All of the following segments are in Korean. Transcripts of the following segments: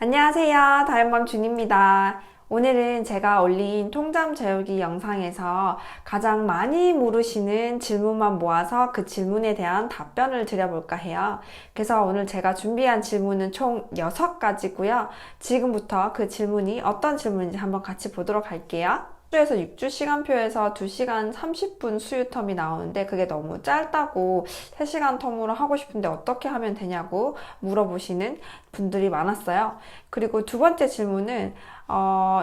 안녕하세요. 다현맘 준입니다. 오늘은 제가 올린 통잠 재우기 영상에서 가장 많이 물으시는 질문만 모아서 그 질문에 대한 답변을 드려볼까 해요. 그래서 오늘 제가 준비한 질문은 총 6가지고요. 지금부터 그 질문이 어떤 질문인지 한번 같이 보도록 할게요. 6주에서 6주 시간표에서 2시간 30분 수유 텀이 나오는데 그게 너무 짧다고 3시간 텀으로 하고 싶은데 어떻게 하면 되냐고 물어보시는 분들이 많았어요. 그리고 두 번째 질문은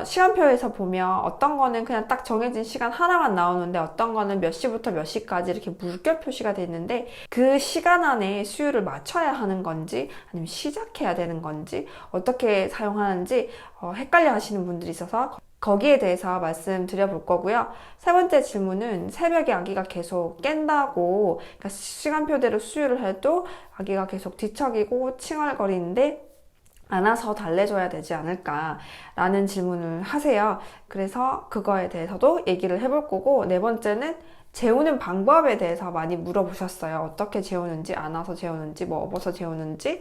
시간표에서 보면 어떤 거는 그냥 딱 정해진 시간 하나만 나오는데 어떤 거는 몇 시부터 몇 시까지 이렇게 물결 표시가 돼 있는데 그 시간 안에 수유를 맞춰야 하는 건지 아니면 시작해야 되는 건지 어떻게 사용하는지 헷갈려 하시는 분들이 있어서 거기에 대해서 말씀드려 볼 거고요. 세 번째 질문은 새벽에 아기가 계속 깬다고, 그러니까 시간표대로 수유를 해도 아기가 계속 뒤척이고 칭얼거리는데 안아서 달래줘야 되지 않을까라는 질문을 하세요. 그래서 그거에 대해서도 얘기를 해볼 거고, 네 번째는 재우는 방법에 대해서 많이 물어보셨어요. 어떻게 재우는지, 안아서 재우는지, 뭐 업어서 재우는지,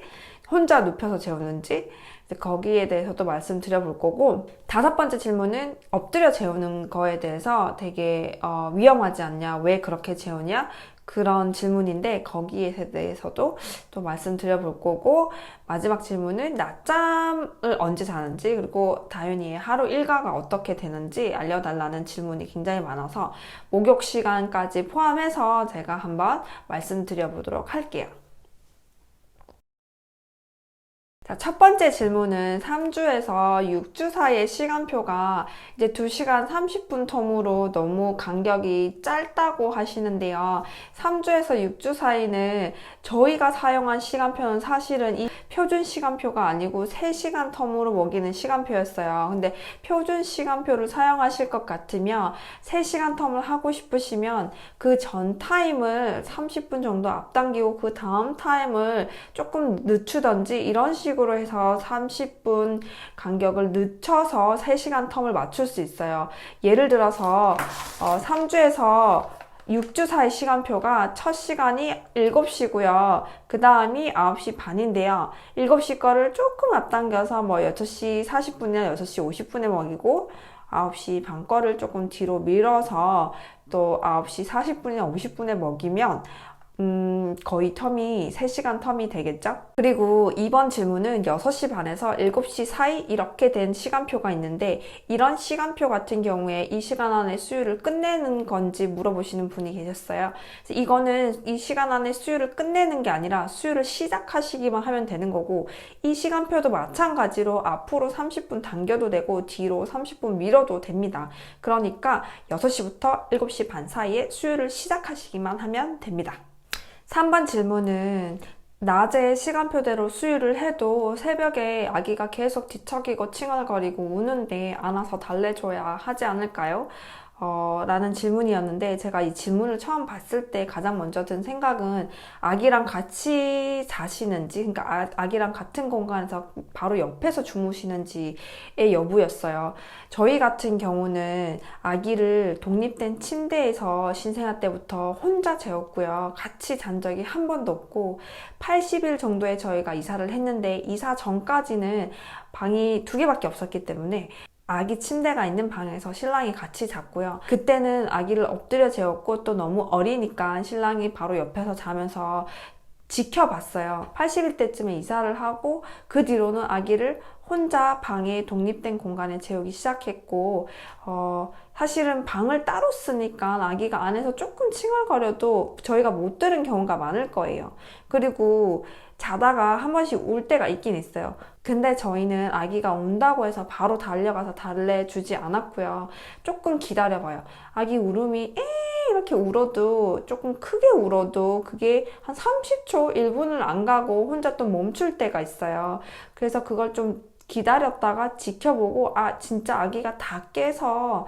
혼자 눕혀서 재우는지, 거기에 대해서도 말씀드려 볼 거고, 다섯 번째 질문은 엎드려 재우는 거에 대해서 되게 위험하지 않냐, 왜 그렇게 재우냐, 그런 질문인데 거기에 대해서도 또 말씀드려 볼 거고, 마지막 질문은 낮잠을 언제 자는지 그리고 다윤이의 하루 일과가 어떻게 되는지 알려달라는 질문이 굉장히 많아서 목욕 시간까지 포함해서 제가 한번 말씀드려 보도록 할게요. 자, 첫 번째 질문은 3주에서 6주 사이의 시간표가 이제 2시간 30분 텀으로 너무 간격이 짧다고 하시는데요. 3주에서 6주 사이는 저희가 사용한 시간표는 사실은 이 표준 시간표가 아니고 3시간 텀으로 먹이는 시간표였어요. 근데 표준 시간표를 사용하실 것 같으면 3시간 텀을 하고 싶으시면 그 전 타임을 30분 정도 앞당기고 그 다음 타임을 조금 늦추던지 이런 식으로 해서 30분 간격을 늦춰서 3시간 텀을 맞출 수 있어요. 예를 들어서 3주에서 6주 사이 시간표가 첫 시간이 7시고요. 그 다음이 9시 반인데요. 7시 거를 조금 앞당겨서 뭐 6시 40분이나 6시 50분에 먹이고 9시 반 거를 조금 뒤로 밀어서 또 9시 40분이나 50분에 먹이면 거의 텀이 3시간 텀이 되겠죠? 그리고 이번 질문은 6시 반에서 7시 사이 이렇게 된 시간표가 있는데 이런 시간표 같은 경우에 이 시간 안에 수유를 끝내는 건지 물어보시는 분이 계셨어요. 이거는 이 시간 안에 수유를 끝내는 게 아니라 수유를 시작하시기만 하면 되는 거고 이 시간표도 마찬가지로 앞으로 30분 당겨도 되고 뒤로 30분 밀어도 됩니다. 그러니까 6시부터 7시 반 사이에 수유를 시작하시기만 하면 됩니다. 3번 질문은 낮에 시간표대로 수유를 해도 새벽에 아기가 계속 뒤척이고 칭얼거리고 우는데 안아서 달래줘야 하지 않을까요? 라는 질문이었는데 제가 이 질문을 처음 봤을 때 가장 먼저 든 생각은 아기랑 같이 자시는지, 그러니까 아기랑 같은 공간에서 바로 옆에서 주무시는지의 여부였어요. 저희 같은 경우는 아기를 독립된 침대에서 신생아 때부터 혼자 재웠고요. 같이 잔 적이 한 번도 없고 80일 정도에 저희가 이사를 했는데 이사 전까지는 방이 2개밖에 없었기 때문에 아기 침대가 있는 방에서 신랑이 같이 잤고요. 그때는 아기를 엎드려 재웠고 또 너무 어리니까 신랑이 바로 옆에서 자면서 지켜봤어요. 80일 때쯤에 이사를 하고 그 뒤로는 아기를 혼자 방에 독립된 공간에 재우기 시작했고 사실은 방을 따로 쓰니까 아기가 안에서 조금 칭얼거려도 저희가 못 들은 경우가 많을 거예요. 그리고 자다가 한 번씩 울 때가 있긴 있어요. 근데 저희는 아기가 운다고 해서 바로 달려가서 달래주지 않았고요. 조금 기다려봐요. 아기 울음이 이렇게 울어도 조금 크게 울어도 그게 한 30초, 1분을 안 가고 혼자 또 멈출 때가 있어요. 그래서 그걸 좀 기다렸다가 지켜보고 진짜 아기가 다 깨서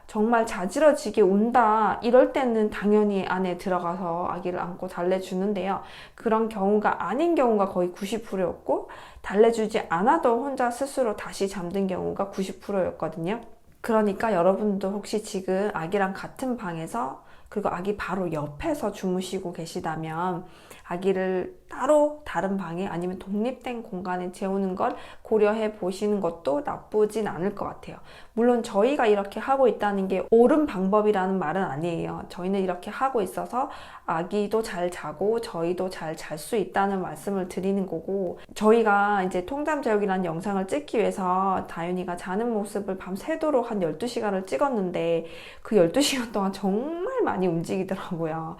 정말 자지러지게 운다 이럴 때는 당연히 안에 들어가서 아기를 안고 달래주는데요. 그런 경우가 아닌 경우가 거의 90%였고 달래주지 않아도 혼자 스스로 다시 잠든 경우가 90%였거든요. 그러니까 여러분도 혹시 지금 아기랑 같은 방에서 그리고 아기 바로 옆에서 주무시고 계시다면 아기를 따로 다른 방에 아니면 독립된 공간에 재우는 걸 고려해 보시는 것도 나쁘진 않을 것 같아요. 물론 저희가 이렇게 하고 있다는 게 옳은 방법이라는 말은 아니에요. 저희는 이렇게 하고 있어서 아기도 잘 자고 저희도 잘 잘 수 있다는 말씀을 드리는 거고, 저희가 이제 통잠 재우기라는 영상을 찍기 위해서 다윤이가 자는 모습을 밤새도록 한 12시간을 찍었는데 그 12시간 동안 정말 많이 움직이더라고요.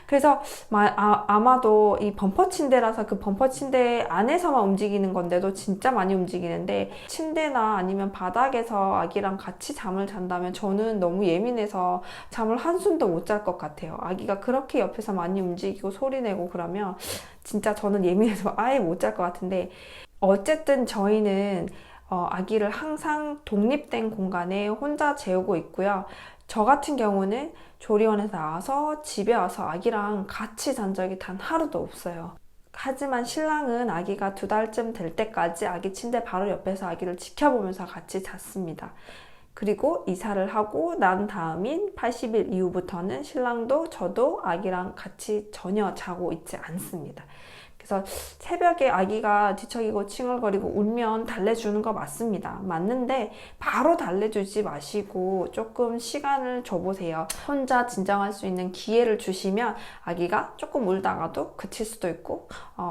그래서 아마도 이 범퍼 침대라서 그 범퍼 침대 안에서만 움직이는 건데도 진짜 많이 움직이는데, 침대나 아니면 바닥에서 아기랑 같이 잠을 잔다면 저는 너무 예민해서 잠을 한숨도 못 잘 것 같아요. 아기가 그렇게 옆에서 많이 움직이고 소리내고 그러면 진짜 저는 예민해서 아예 못 잘 것 같은데, 어쨌든 저희는 아기를 항상 독립된 공간에 혼자 재우고 있고요. 저 같은 경우는 조리원에서 나와서 집에 와서 아기랑 같이 잔 적이 단 하루도 없어요. 하지만 신랑은 아기가 2달쯤 될 때까지 아기 침대 바로 옆에서 아기를 지켜보면서 같이 잤습니다. 그리고 이사를 하고 난 다음인 80일 이후부터는 신랑도 저도 아기랑 같이 전혀 자고 있지 않습니다. 그래서 새벽에 아기가 뒤척이고 칭얼거리고 울면 달래주는 거 맞습니다. 맞는데 바로 달래주지 마시고 조금 시간을 줘보세요. 혼자 진정할 수 있는 기회를 주시면 아기가 조금 울다가도 그칠 수도 있고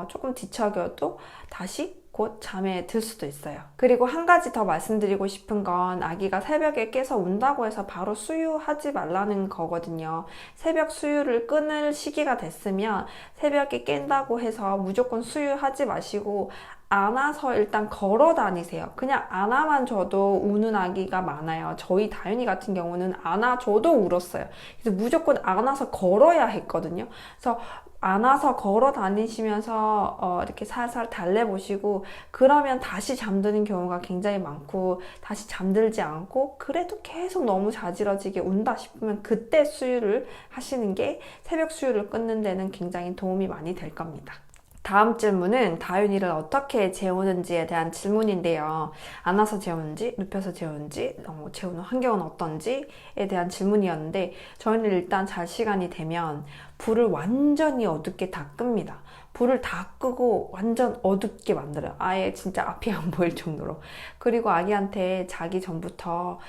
조금 뒤척여도 다시 곧 잠에 들 수도 있어요. 그리고 한 가지 더 말씀드리고 싶은 건 아기가 새벽에 깨서 운다고 해서 바로 수유하지 말라는 거거든요. 새벽 수유를 끊을 시기가 됐으면 새벽에 깬다고 해서 무조건 수유하지 마시고 안아서 일단 걸어 다니세요. 그냥 안아만 줘도 우는 아기가 많아요. 저희 다윤이 같은 경우는 안아줘도 울었어요. 그래서 무조건 안아서 걸어야 했거든요. 그래서 안아서 걸어 다니시면서 이렇게 살살 달래보시고, 그러면 다시 잠드는 경우가 굉장히 많고, 다시 잠들지 않고 그래도 계속 너무 자지러지게 운다 싶으면 그때 수유를 하시는 게 새벽 수유를 끊는 데는 굉장히 도움이 많이 될 겁니다. 다음 질문은 다윤이를 어떻게 재우는지에 대한 질문인데요. 안아서 재우는지, 눕혀서 재우는지, 재우는 환경은 어떤지에 대한 질문이었는데, 저희는 일단 잘 시간이 되면 불을 완전히 어둡게 다 끕니다. 불을 다 끄고 완전 어둡게 만들어요. 아예 진짜 앞이 안 보일 정도로. 그리고 아기한테 자기 전부터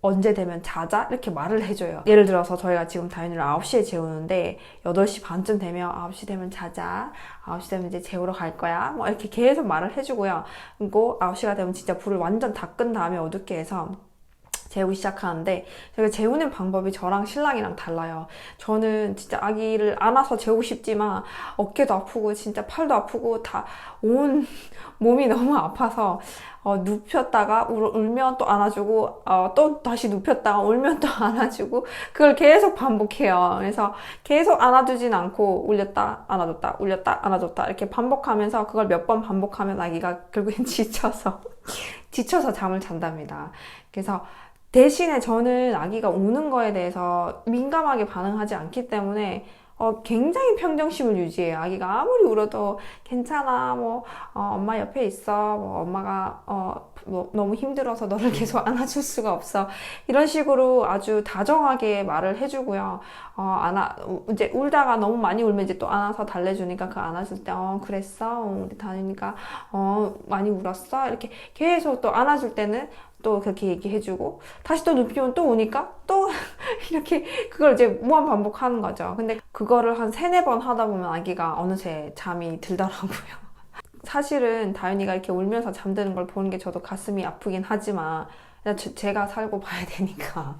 언제 되면 자자? 이렇게 말을 해줘요. 예를 들어서 저희가 지금 다윤이를 9시에 재우는데 8시 반쯤 되면 9시 되면 자자, 9시 되면 이제 재우러 갈 거야, 뭐 이렇게 계속 말을 해주고요. 그리고 9시가 되면 진짜 불을 완전 다 끈 다음에 어둡게 해서 재우기 시작하는데, 제가 재우는 방법이 저랑 신랑이랑 달라요. 저는 진짜 아기를 안아서 재우고 싶지만 어깨도 아프고 진짜 팔도 아프고 다 온 몸이 너무 아파서 눕혔다가 울면 또 안아주고 또 다시 눕혔다가 울면 또 안아주고, 그걸 계속 반복해요. 그래서 계속 안아주진 않고 울렸다 안아줬다 울렸다 안아줬다 이렇게 반복하면서, 그걸 몇 번 반복하면 아기가 결국엔 지쳐서 잠을 잔답니다. 그래서 대신에 저는 아기가 우는 거에 대해서 민감하게 반응하지 않기 때문에 굉장히 평정심을 유지해요. 아기가 아무리 울어도 괜찮아, 뭐 엄마 옆에 있어, 뭐 엄마가 뭐 너무 힘들어서 너를 계속 안아줄 수가 없어, 이런 식으로 아주 다정하게 말을 해주고요. 이제 울다가 너무 많이 울면 이제 또 안아서 달래주니까, 그 안아줄 때 그랬어, 우리 다니니까 많이 울었어, 이렇게 계속 또 안아줄 때는 또 그렇게 얘기해주고, 다시 또 눕히면 또 우니까 또 이렇게 그걸 이제 무한 반복하는 거죠. 근데 그거를 한 3-4번 하다 보면 아기가 어느새 잠이 들더라고요. 사실은 다윤이가 이렇게 울면서 잠드는 걸 보는 게 저도 가슴이 아프긴 하지만 제가 살고 봐야 되니까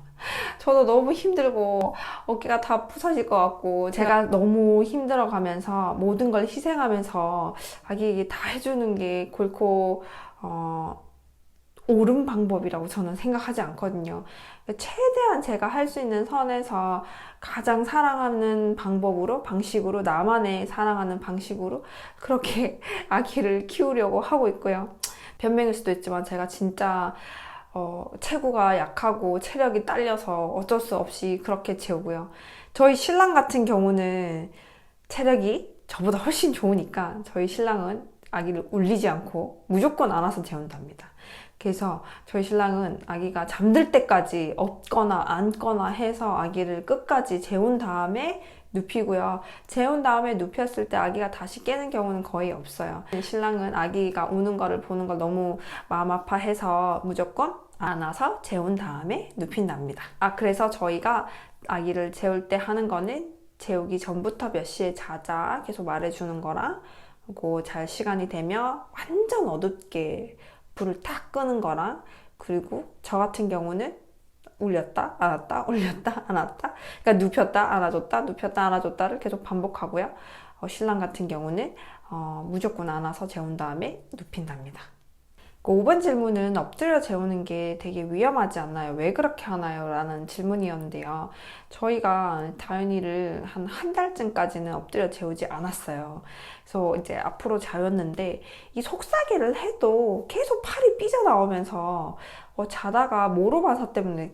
저도 너무 힘들고 어깨가 다 부서질 것 같고, 제가 너무 힘들어가면서 모든 걸 희생하면서 아기에게 다 해주는 게 결코 옳은 방법이라고 저는 생각하지 않거든요. 최대한 제가 할 수 있는 선에서 가장 사랑하는 방식으로, 나만의 사랑하는 방식으로 그렇게 아기를 키우려고 하고 있고요. 변명일 수도 있지만 제가 진짜 체구가 약하고 체력이 딸려서 어쩔 수 없이 그렇게 재우고요. 저희 신랑 같은 경우는 체력이 저보다 훨씬 좋으니까 저희 신랑은 아기를 울리지 않고 무조건 안아서 재운답니다. 그래서 저희 신랑은 아기가 잠들 때까지 업거나 앉거나 해서 아기를 끝까지 재운 다음에 눕히고요. 재운 다음에 눕혔을 때 아기가 다시 깨는 경우는 거의 없어요. 신랑은 아기가 우는 거를 보는 걸 너무 마음 아파해서 무조건 안아서 재운 다음에 눕힌답니다. 그래서 저희가 아기를 재울 때 하는 거는 재우기 전부터 몇 시에 자자 계속 말해주는 거랑, 그리고 잘 시간이 되면 완전 어둡게 불을 탁 끄는 거랑, 그리고 저 같은 경우는 울렸다 안았다 울렸다 안았다, 그러니까 눕혔다 안아줬다 눕혔다 안아줬다를 계속 반복하고요. 신랑 같은 경우는 무조건 안아서 재운 다음에 눕힌답니다. 5번 질문은 엎드려 재우는 게 되게 위험하지 않나요? 왜 그렇게 하나요? 라는 질문이었는데요. 저희가 다현이를 한 달쯤까지는 엎드려 재우지 않았어요. 그래서 이제 앞으로 자였는데 이 속삭이를 해도 계속 팔이 삐져나오면서 자다가 모로바사 때문에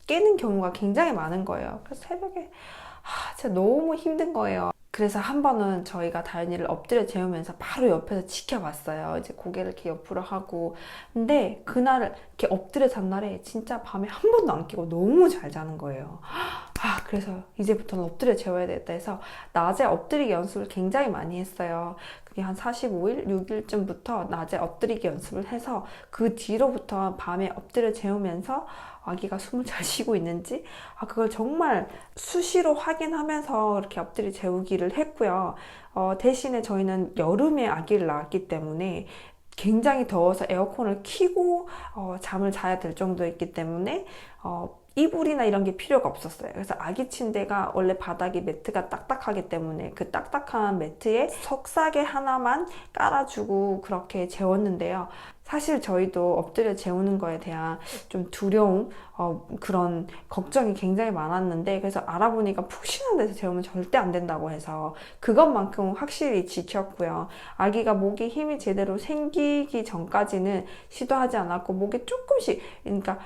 깨는 경우가 굉장히 많은 거예요. 그래서 새벽에 진짜 너무 힘든 거예요. 그래서 한 번은 저희가 다현이를 엎드려 재우면서 바로 옆에서 지켜봤어요. 이제 고개를 이렇게 옆으로 하고. 근데 그날 이렇게 엎드려 잔 날에 진짜 밤에 한 번도 안 깨고 너무 잘 자는 거예요. 그래서 이제부터는 엎드려 재워야 되겠다 해서 낮에 엎드리기 연습을 굉장히 많이 했어요. 그게 한 45일, 6일쯤부터 낮에 엎드리기 연습을 해서 그 뒤로부터 밤에 엎드려 재우면서 아기가 숨을 잘 쉬고 있는지 그걸 정말 수시로 확인하면서 이렇게 엎드려 재우기를 했고요. 대신에 저희는 여름에 아기를 낳았기 때문에 굉장히 더워서 에어컨을 켜고 잠을 자야 될 정도였기 때문에 이불이나 이런 게 필요가 없었어요. 그래서 아기 침대가 원래 바닥이 매트가 딱딱하기 때문에 그 딱딱한 매트에 석사개 하나만 깔아주고 그렇게 재웠는데요. 사실 저희도 엎드려 재우는 거에 대한 좀 두려움, 그런 걱정이 굉장히 많았는데, 그래서 알아보니까 푹신한 데서 재우면 절대 안 된다고 해서 그것만큼 확실히 지켰고요. 아기가 목에 힘이 제대로 생기기 전까지는 시도하지 않았고, 목에 조금씩, 그러니까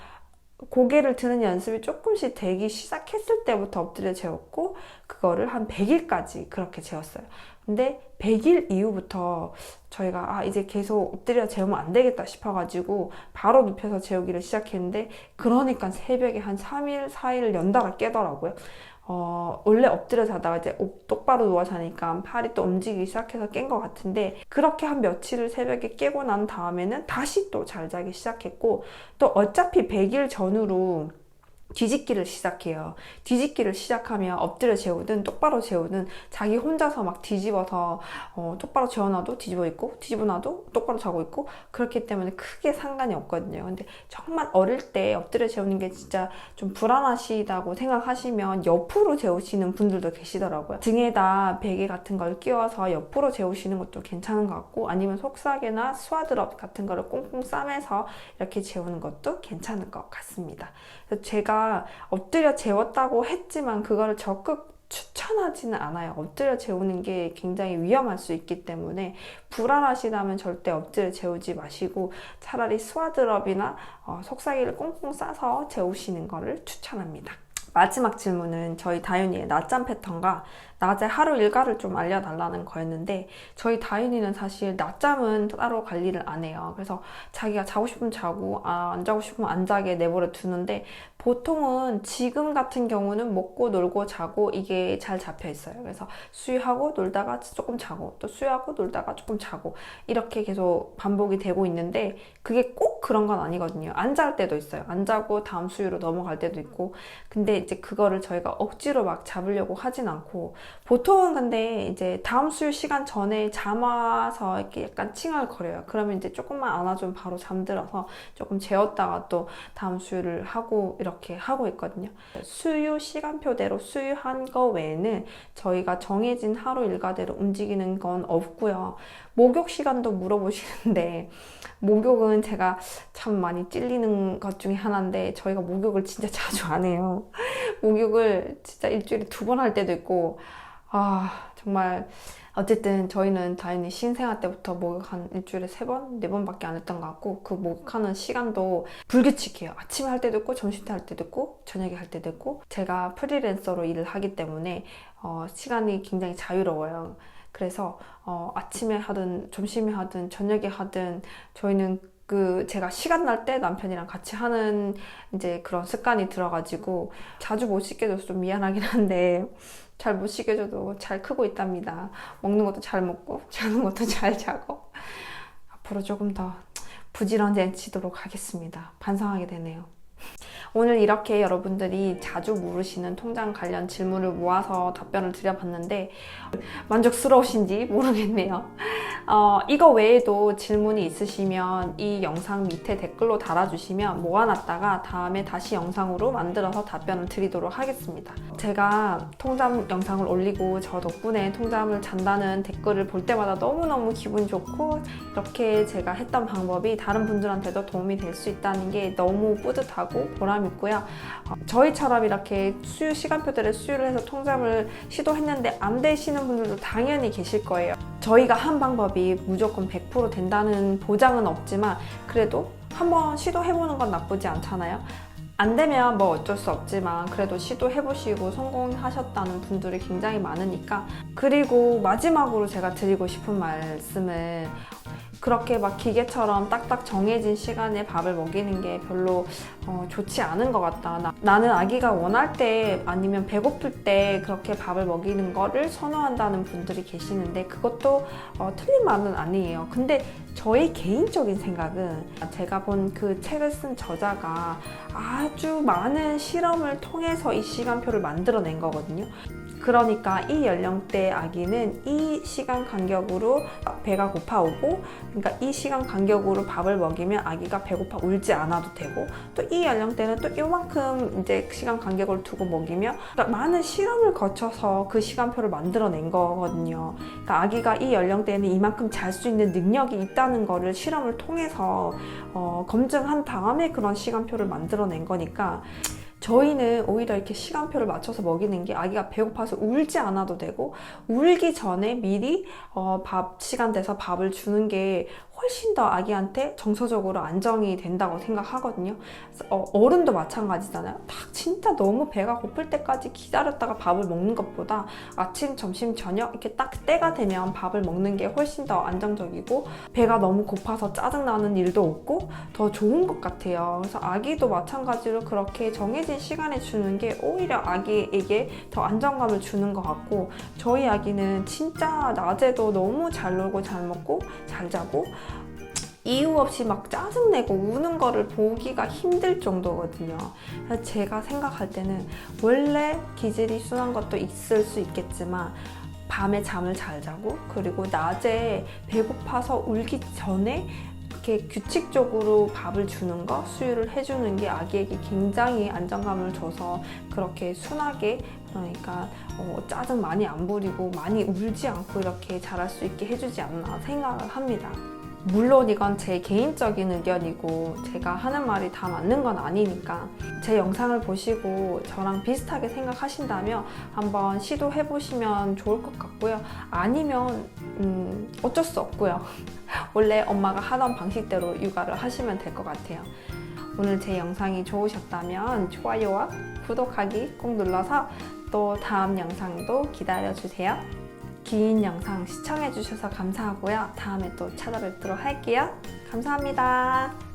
고개를 드는 연습이 조금씩 되기 시작했을 때부터 엎드려 재웠고, 그거를 한 100일까지 그렇게 재웠어요. 근데 100일 이후부터 저희가 이제 계속 엎드려 재우면 안 되겠다 싶어가지고 바로 눕혀서 재우기를 시작했는데, 그러니까 새벽에 한 3일, 4일 연달아 깨더라고요. 원래 엎드려 자다가 이제 똑바로 누워 자니까 팔이 또 움직이기 시작해서 깬 것 같은데, 그렇게 한 며칠을 새벽에 깨고 난 다음에는 다시 또 잘 자기 시작했고, 또 어차피 100일 전후로 뒤집기를 시작해요. 뒤집기를 시작하면 엎드려 재우든 똑바로 재우든 자기 혼자서 막 뒤집어서 똑바로 재워놔도 뒤집어 있고 뒤집어놔도 똑바로 자고 있고, 그렇기 때문에 크게 상관이 없거든요. 근데 정말 어릴 때 엎드려 재우는 게 진짜 좀 불안하시다고 생각하시면 옆으로 재우시는 분들도 계시더라고요. 등에다 베개 같은 걸 끼워서 옆으로 재우시는 것도 괜찮은 것 같고, 아니면 속삭이나 스와드럽 같은 거를 꽁꽁 싸매서 이렇게 재우는 것도 괜찮을 것 같습니다. 그래서 제가 엎드려 재웠다고 했지만 그거를 적극 추천하지는 않아요. 엎드려 재우는 게 굉장히 위험할 수 있기 때문에 불안하시다면 절대 엎드려 재우지 마시고 차라리 스와드럽이나 속삭이를 꽁꽁 싸서 재우시는 거를 추천합니다. 마지막 질문은 저희 다윤이의 낮잠 패턴과 낮에 하루 일과를 좀 알려달라는 거였는데, 저희 다윤이는 사실 낮잠은 따로 관리를 안 해요. 그래서 자기가 자고 싶으면 자고 안 자고 싶으면 안 자게 내버려 두는데, 보통은 지금 같은 경우는 먹고 놀고 자고 이게 잘 잡혀 있어요. 그래서 수유하고 놀다가 조금 자고 또 수유하고 놀다가 조금 자고 이렇게 계속 반복이 되고 있는데, 그게 꼭 그런 건 아니거든요. 안 잘 때도 있어요. 안 자고 다음 수유로 넘어갈 때도 있고. 근데 이제 그거를 저희가 억지로 막 잡으려고 하진 않고, 보통은 근데 이제 다음 수유 시간 전에 잠 와서 이렇게 약간 칭얼거려요. 그러면 이제 조금만 안아주면 바로 잠들어서 조금 재웠다가 또 다음 수유를 하고 이렇게 하고 있거든요. 수유 시간표대로 수유한 거 외에는 저희가 정해진 하루 일과대로 움직이는 건 없고요. 목욕 시간도 물어보시는데, 목욕은 제가 참 많이 찔리는 것 중에 하나인데, 저희가 목욕을 진짜 자주 안 해요. 목욕을 진짜 일주일에 2번 할 때도 있고, 정말 어쨌든 저희는 다행히 신생아 때부터 목욕 한 일주일에 3번, 4번밖에 안 했던 것 같고, 그 목욕하는 시간도 불규칙해요. 아침에 할 때도 있고 점심 때 할 때도 있고 저녁에 할 때도 있고, 제가 프리랜서로 일을 하기 때문에 시간이 굉장히 자유로워요. 그래서 아침에 하든 점심에 하든 저녁에 하든 저희는 제가 시간 날 때 남편이랑 같이 하는 이제 그런 습관이 들어가지고 자주 못 씻게 줘서 좀 미안하긴 한데 잘 못 씻게 줘도 잘 크고 있답니다. 먹는 것도 잘 먹고 자는 것도 잘 자고 앞으로 조금 더 부지런해지도록 하겠습니다. 반성하게 되네요. 오늘 이렇게 여러분들이 자주 물으시는 통장 관련 질문을 모아서 답변을 드려봤는데 만족스러우신지 모르겠네요. 이거 외에도 질문이 있으시면 이 영상 밑에 댓글로 달아주시면 모아놨다가 다음에 다시 영상으로 만들어서 답변을 드리도록 하겠습니다. 제가 통잠 영상을 올리고 저 덕분에 통잠을 잔다는 댓글을 볼 때마다 너무너무 기분 좋고 이렇게 제가 했던 방법이 다른 분들한테도 도움이 될 수 있다는 게 너무 뿌듯하고 보람있고요. 저희처럼 이렇게 시간표대로 수유를 해서 통잠을 시도했는데 안 되시는 분들도 당연히 계실 거예요. 저희가 한 방법이 무조건 100% 된다는 보장은 없지만 그래도 한번 시도해보는 건 나쁘지 않잖아요. 안 되면 뭐 어쩔 수 없지만 그래도 시도해보시고 성공하셨다는 분들이 굉장히 많으니까. 그리고 마지막으로 제가 드리고 싶은 말씀은 그렇게 막 기계처럼 딱딱 정해진 시간에 밥을 먹이는 게 별로 좋지 않은 것 같다. 나는 아기가 원할 때 아니면 배고플 때 그렇게 밥을 먹이는 거를 선호한다는 분들이 계시는데 그것도 틀린 말은 아니에요. 근데 저의 개인적인 생각은 제가 본 그 책을 쓴 저자가 아주 많은 실험을 통해서 이 시간표를 만들어낸 거거든요. 그러니까 이 연령대 아기는 이 시간 간격으로 배가 고파오고, 그러니까 이 시간 간격으로 밥을 먹이면 아기가 배고파 울지 않아도 되고, 또 이 연령대는 또 이만큼 이제 시간 간격을 두고 먹이면, 그러니까 많은 실험을 거쳐서 그 시간표를 만들어낸 거거든요. 그러니까 아기가 이 연령대에는 이만큼 잘 수 있는 능력이 있다는 거를 실험을 통해서 검증한 다음에 그런 시간표를 만들어낸 거니까. 저희는 오히려 이렇게 시간표를 맞춰서 먹이는 게 아기가 배고파서 울지 않아도 되고 울기 전에 미리 밥 시간 돼서 밥을 주는 게 훨씬 더 아기한테 정서적으로 안정이 된다고 생각하거든요. 어른도 마찬가지잖아요. 딱 진짜 너무 배가 고플 때까지 기다렸다가 밥을 먹는 것보다 아침, 점심, 저녁 이렇게 딱 때가 되면 밥을 먹는 게 훨씬 더 안정적이고 배가 너무 고파서 짜증나는 일도 없고 더 좋은 것 같아요. 그래서 아기도 마찬가지로 그렇게 정해진 시간에 주는 게 오히려 아기에게 더 안정감을 주는 것 같고, 저희 아기는 진짜 낮에도 너무 잘 놀고 잘 먹고 잘 자고 이유 없이 막 짜증내고 우는 거를 보기가 힘들 정도거든요. 그래서 제가 생각할 때는 원래 기질이 순한 것도 있을 수 있겠지만 밤에 잠을 잘 자고 그리고 낮에 배고파서 울기 전에 이렇게 규칙적으로 밥을 주는 거, 수유를 해주는 게 아기에게 굉장히 안정감을 줘서 그렇게 순하게, 그러니까 짜증 많이 안 부리고 많이 울지 않고 이렇게 자랄 수 있게 해주지 않나 생각을 합니다. 물론 이건 제 개인적인 의견이고 제가 하는 말이 다 맞는 건 아니니까 제 영상을 보시고 저랑 비슷하게 생각하신다면 한번 시도해보시면 좋을 것 같고요. 아니면 어쩔 수 없고요. 원래 엄마가 하던 방식대로 육아를 하시면 될 것 같아요. 오늘 제 영상이 좋으셨다면 좋아요와 구독하기 꼭 눌러서 또 다음 영상도 기다려주세요. 긴 영상 시청해주셔서 감사하고요. 다음에 또 찾아뵙도록 할게요. 감사합니다.